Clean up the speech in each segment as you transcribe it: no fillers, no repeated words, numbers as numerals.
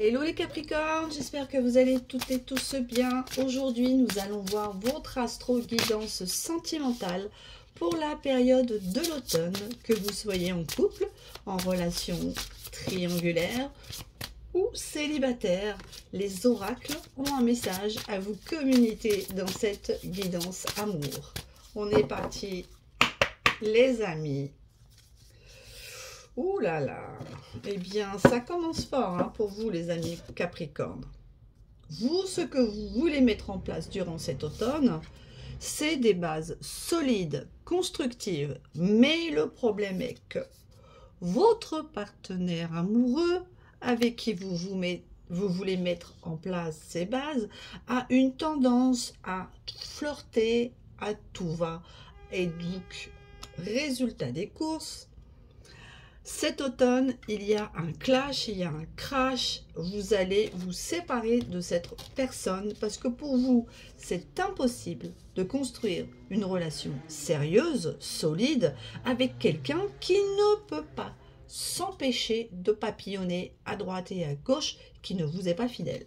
Hello les Capricornes, j'espère que vous allez toutes et tous bien. Aujourd'hui, nous allons voir votre astro-guidance sentimentale pour la période de l'automne, que vous soyez en couple, en relation triangulaire ou célibataire. Les oracles ont un message à vous communiquer dans cette guidance amour. On est parti, les amis. Ouh là là, eh bien ça commence fort hein, pour vous les amis Capricorne. Vous, ce que vous voulez mettre en place durant cet automne, c'est des bases solides, constructives. Mais le problème est que votre partenaire amoureux avec qui vous voulez mettre en place ces bases a une tendance à flirter à tout va. Et donc, résultat des courses, cet automne, il y a un clash, il y a un crash. Vous allez vous séparer de cette personne parce que pour vous, c'est impossible de construire une relation sérieuse, solide, avec quelqu'un qui ne peut pas s'empêcher de papillonner à droite et à gauche, qui ne vous est pas fidèle.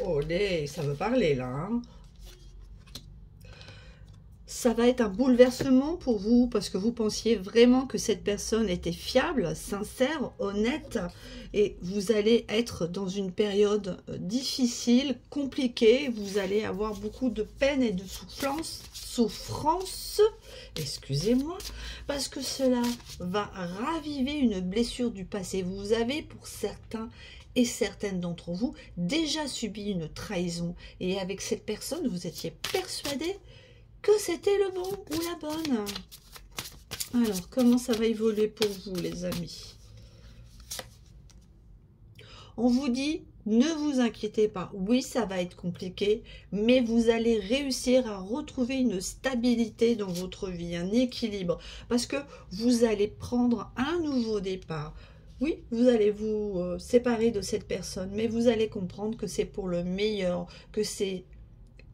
Oh, ça veut parler là, hein. Ça va être un bouleversement pour vous parce que vous pensiez vraiment que cette personne était fiable, sincère, honnête et vous allez être dans une période difficile, compliquée. Vous allez avoir beaucoup de peine et de souffrance, excusez-moi, parce que cela va raviver une blessure du passé. Vous avez pour certains et certaines d'entre vous déjà subi une trahison et avec cette personne, vous étiez persuadé que c'était le bon ou la bonne. Alors, comment ça va évoluer pour vous, les amis? On vous dit, ne vous inquiétez pas. Oui, ça va être compliqué, mais vous allez réussir à retrouver une stabilité dans votre vie, un équilibre, parce que vous allez prendre un nouveau départ. Oui, vous allez vous séparer de cette personne, mais vous allez comprendre que c'est pour le meilleur, que c'est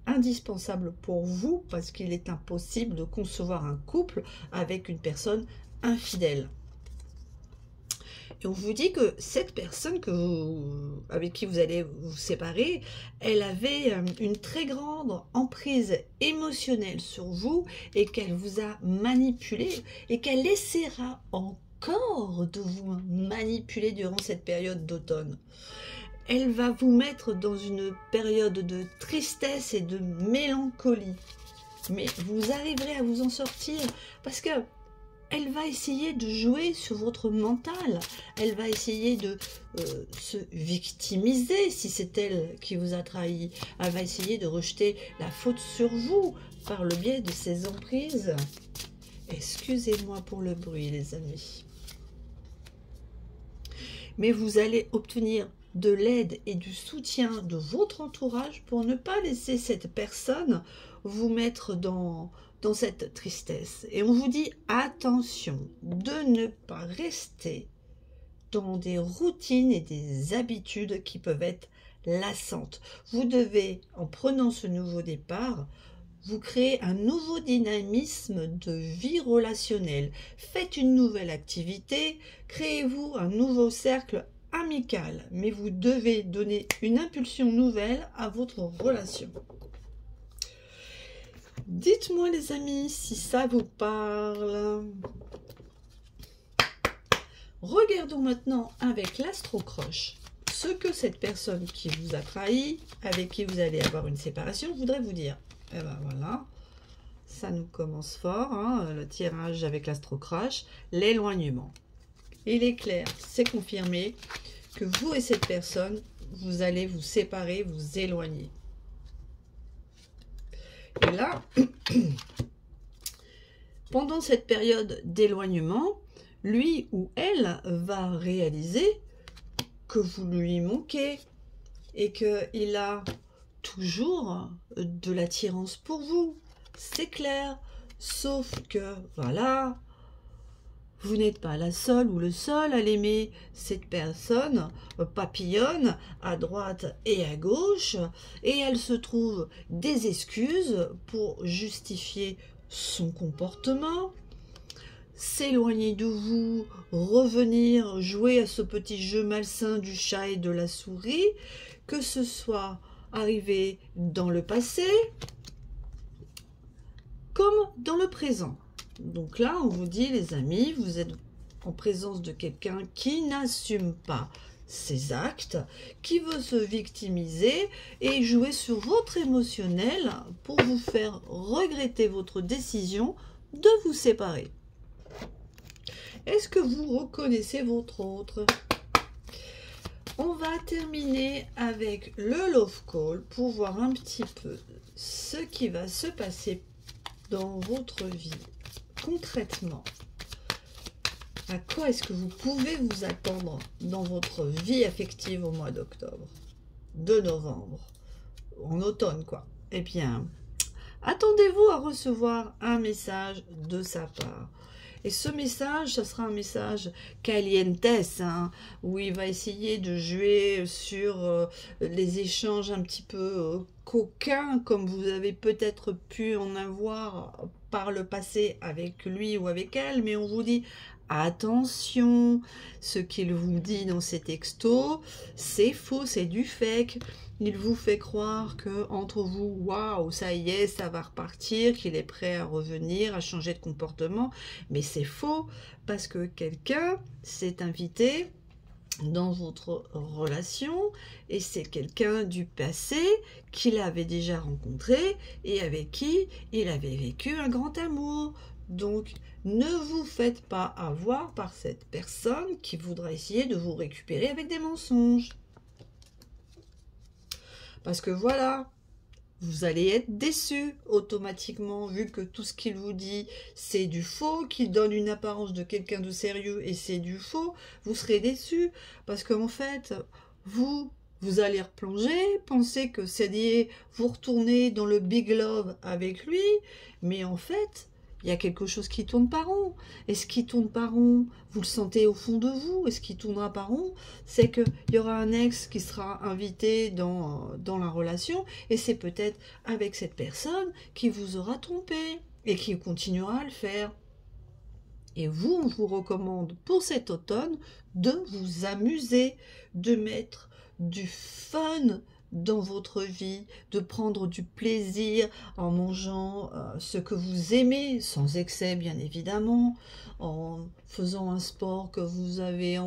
indispensable pour vous parce qu'il est impossible de concevoir un couple avec une personne infidèle. Et on vous dit que cette personne avec qui vous allez vous séparer, elle avait une très grande emprise émotionnelle sur vous et qu'elle vous a manipulé et qu'elle essaiera encore de vous manipuler durant cette période d'automne. Elle va vous mettre dans une période de tristesse et de mélancolie. Mais vous arriverez à vous en sortir parce que elle va essayer de jouer sur votre mental. Elle va essayer de se victimiser si c'est elle qui vous a trahi. Elle va essayer de rejeter la faute sur vous par le biais de ses emprises. Excusez-moi pour le bruit, les amis. Mais vous allez obtenir de l'aide et du soutien de votre entourage pour ne pas laisser cette personne vous mettre dans cette tristesse. Et on vous dit attention de ne pas rester dans des routines et des habitudes qui peuvent être lassantes. Vous devez, en prenant ce nouveau départ, vous créez un nouveau dynamisme de vie relationnelle. Faites une nouvelle activité, créez-vous un nouveau cercle amical, mais vous devez donner une impulsion nouvelle à votre relation. Dites-moi les amis si ça vous parle. Regardons maintenant avec l'astro-croche ce que cette personne qui vous a trahi, avec qui vous allez avoir une séparation, voudrait vous dire. Et ben voilà, ça nous commence fort, hein, le tirage avec l'astro-croche, l'éloignement. Il est clair, c'est confirmé que vous et cette personne, vous allez vous séparer, vous éloigner. Et là, pendant cette période d'éloignement, lui ou elle va réaliser que vous lui manquez et qu'il a toujours de l'attirance pour vous. C'est clair, sauf que, voilà, vous n'êtes pas la seule ou le seul à l'aimer. Cette personne papillonne à droite et à gauche et elle se trouve des excuses pour justifier son comportement. s'éloigner de vous, revenir jouer à ce petit jeu malsain du chat et de la souris, que ce soit arrivé dans le passé comme dans le présent. Donc là, on vous dit, les amis, vous êtes en présence de quelqu'un qui n'assume pas ses actes, qui veut se victimiser et jouer sur votre émotionnel pour vous faire regretter votre décision de vous séparer. Est-ce que vous reconnaissez votre autre? On va terminer avec le Love Call pour voir un petit peu ce qui va se passer dans votre vie concrètement. À quoi est-ce que vous pouvez vous attendre dans votre vie affective au mois d'octobre, de novembre, en automne quoi? Eh bien, attendez-vous à recevoir un message de sa part. Et ce message, ça sera un message calientes, hein, où il va essayer de jouer sur les échanges un petit peu coquins, comme vous avez peut-être pu en avoir par le passé avec lui ou avec elle, mais on vous dit attention, ce qu'il vous dit dans ces textos, c'est faux, c'est du fake. Il vous fait croire que entre vous, waouh, ça y est, ça va repartir, qu'il est prêt à revenir, à changer de comportement. Mais c'est faux, parce que quelqu'un s'est invité dans votre relation et c'est quelqu'un du passé qu'il avait déjà rencontré et avec qui il avait vécu un grand amour. Donc, ne vous faites pas avoir par cette personne qui voudra essayer de vous récupérer avec des mensonges. Parce que voilà, vous allez être déçu automatiquement, vu que tout ce qu'il vous dit, c'est du faux, qu'il donne une apparence de quelqu'un de sérieux et c'est du faux, vous serez déçu. Parce qu'en fait, vous allez replonger, penser que c'est lié, vous retournez dans le big love avec lui, mais en fait, il y a quelque chose qui tourne pas rond. Et ce qui tourne pas rond, vous le sentez au fond de vous. Et ce qui tournera pas rond, c'est qu'il y aura un ex qui sera invité dans la relation. Et c'est peut-être avec cette personne qui vous aura trompé et qui continuera à le faire. Et vous, on vous recommande pour cet automne de vous amuser, de mettre du fun dans votre vie, de prendre du plaisir en mangeant ce que vous aimez, sans excès bien évidemment, en faisant un sport que vous avez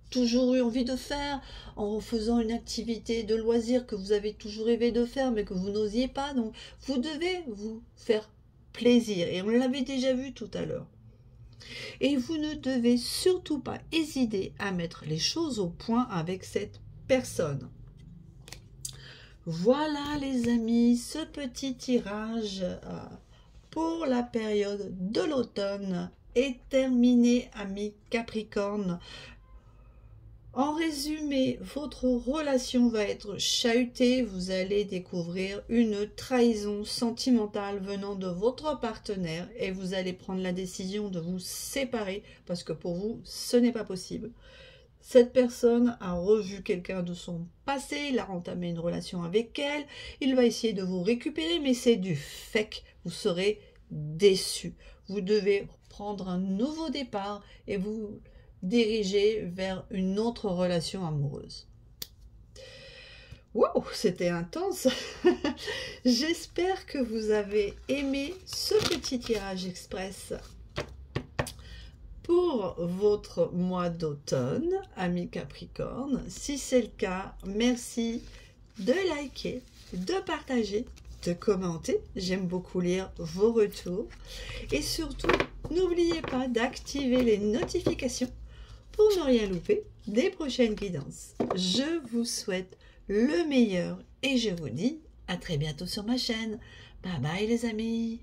toujours eu envie de faire, en faisant une activité de loisir que vous avez toujours rêvé de faire mais que vous n'osiez pas. Donc vous devez vous faire plaisir et on l'avait déjà vu tout à l'heure. Et vous ne devez surtout pas hésiter à mettre les choses au point avec cette personne. Voilà les amis, ce petit tirage pour la période de l'automne est terminé, amis Capricorne. En résumé, votre relation va être chahutée, vous allez découvrir une trahison sentimentale venant de votre partenaire et vous allez prendre la décision de vous séparer parce que pour vous, ce n'est pas possible. Cette personne a revu quelqu'un de son passé, il a entamé une relation avec elle, il va essayer de vous récupérer, mais c'est du fake, vous serez déçu. Vous devez prendre un nouveau départ et vous diriger vers une autre relation amoureuse. Wow, c'était intense. J'espère que vous avez aimé ce petit tirage express pour votre mois d'automne, amis Capricorne. Si c'est le cas, merci de liker, de partager, de commenter. J'aime beaucoup lire vos retours. Et surtout, n'oubliez pas d'activer les notifications pour ne rien louper des prochaines guidances. Je vous souhaite le meilleur et je vous dis à très bientôt sur ma chaîne. Bye bye les amis.